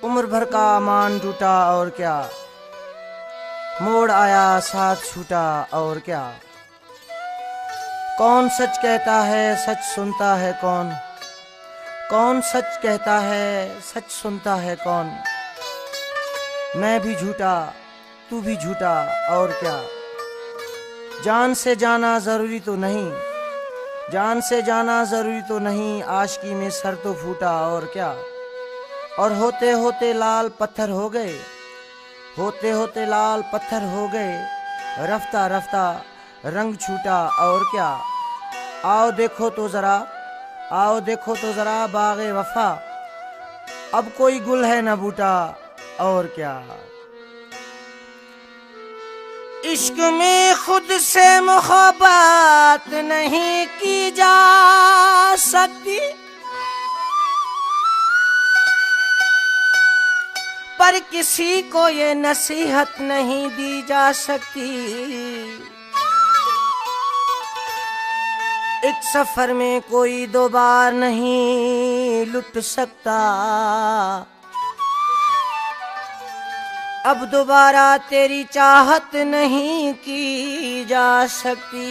उम्र भर का मान टूटा और क्या, मोड़ आया साथ छूटा और क्या। कौन सच कहता है सच सुनता है कौन, कौन सच कहता है सच सुनता है कौन। मैं भी झूठा तू भी झूठा और क्या। जान से जाना जरूरी तो नहीं, जान से जाना जरूरी तो नहीं, आशिकी में सर तो फूटा और क्या। और होते होते लाल पत्थर हो गए, होते होते लाल पत्थर हो गए, रफ्ता रफ्ता रंग छूटा और क्या। आओ देखो तो जरा, आओ देखो तो जरा बाग़े वफा, अब कोई गुल है न बूटा और क्या। इश्क में खुद से मोहब्बत नहीं की जा सकती, पर किसी को ये नसीहत नहीं दी जा सकती। एक सफर में कोई दो बार नहीं लुट सकता, अब दोबारा तेरी चाहत नहीं की जा सकती।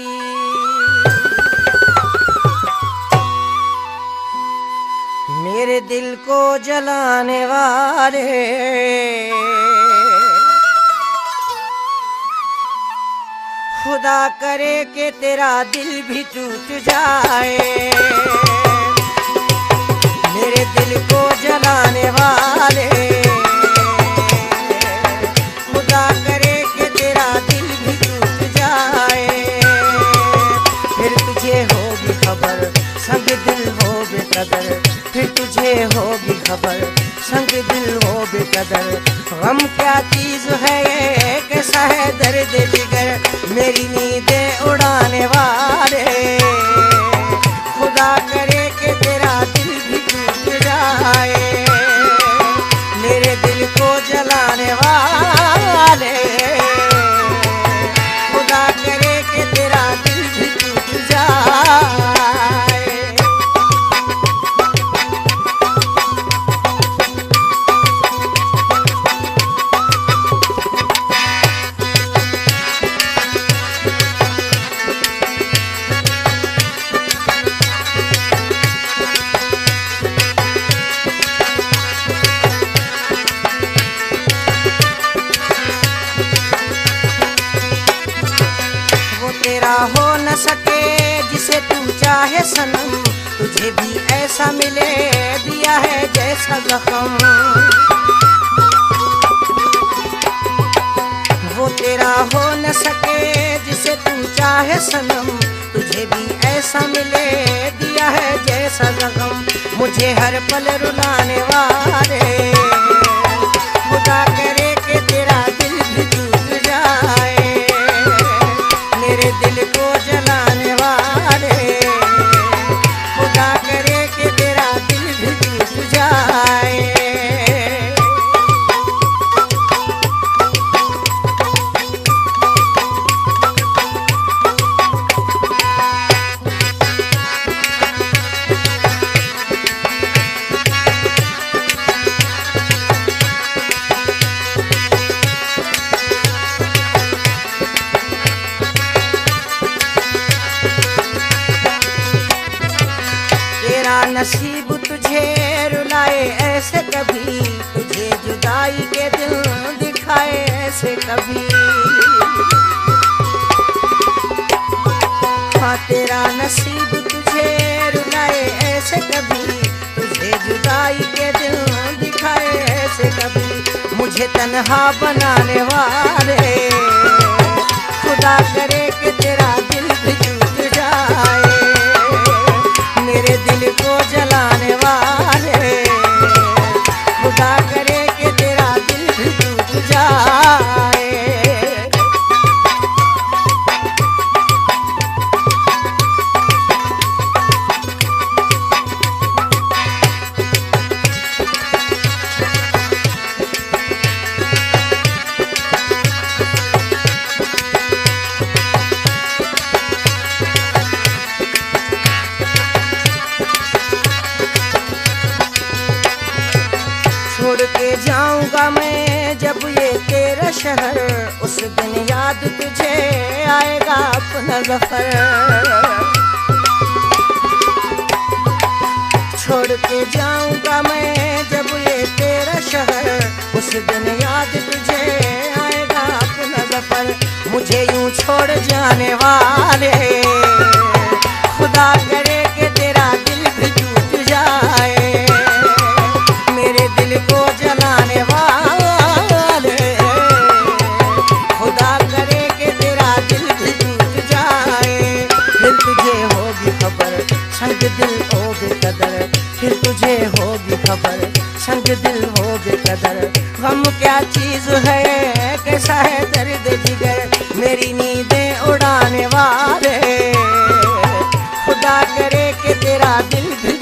मेरे दिल को जलाने वाले खुदा करे कि तेरा दिल भी टूट जाए। मेरे दिल को जलाने वाले खुदा करे कि तेरा दिल भी टूट जाए। फिर तुझे होगी खबर संग दिल हो बेकदर, फिर तुझे होगी खबर संग दिल हो बेकदर। गम क्या चीज है ये, कैसा है दर्द जिगर, मेरी नींदें उड़ाने वाले खुदा करे कि तेरा दिल भी टूट जाए। मेरे दिल को जलाने वाले खुदा करे कि तेरा दिल भी टूट जाए। तेरा हो न सके जिसे तू चाहे सनम, तुझे भी ऐसा मिले दिया है जैसा जख्म। वो तेरा हो न सके जिसे तू चाहे सनम, तुझे भी ऐसा मिले दिया है जैसा जख्म। मुझे हर पल रुलाने वाले खुदा करे कि तेरा दिल भी टूट जाए। मेरे दिल को जलाने वाले खुदा करे कि तेरा दिल भी टूट जाए। नसीब तुझे रुलाए ऐसे कभी, तुझे जुदाई के दिल दिखाए ऐसे कभी। हाँ तेरा नसीब तुझे रुलाए ऐसे कभी, तुझे जुदाई के दिल दिखाए ऐसे कभी। मुझे तन्हा बनाने वाले खुदा करे कि तेरा दिल भी टूट जाए। मेरे दिल को जलाने वाले खुदा करे कि तेरा दिल भी टूट जाए। छोड़ के जाऊंगा मैं जब ये तेरा शहर, उस दिन याद तुझे आएगा अपना ज़फ़र। छोड़ के जाऊंगा मैं जब ये तेरा शहर, उस दिन याद तुझे आएगा अपना ज़फ़र। मुझे यूं छोड़ जाने वाले खुदा करे कि तेरा दिल भी टूट जाए, मेरे दिल को जलाने वाले खुदा करे कि तेरा दिल भी टूट जाए। फिर तुझे होगी खबर संग दिल हो बेकदर, फिर तुझे होगी खबर संग दिल हो बेकदर। गम क्या चीज है, कैसा है दर्द जिगर, मेरी नींदें उड़ाने वाले खुदा करे कि तेरा दिल भी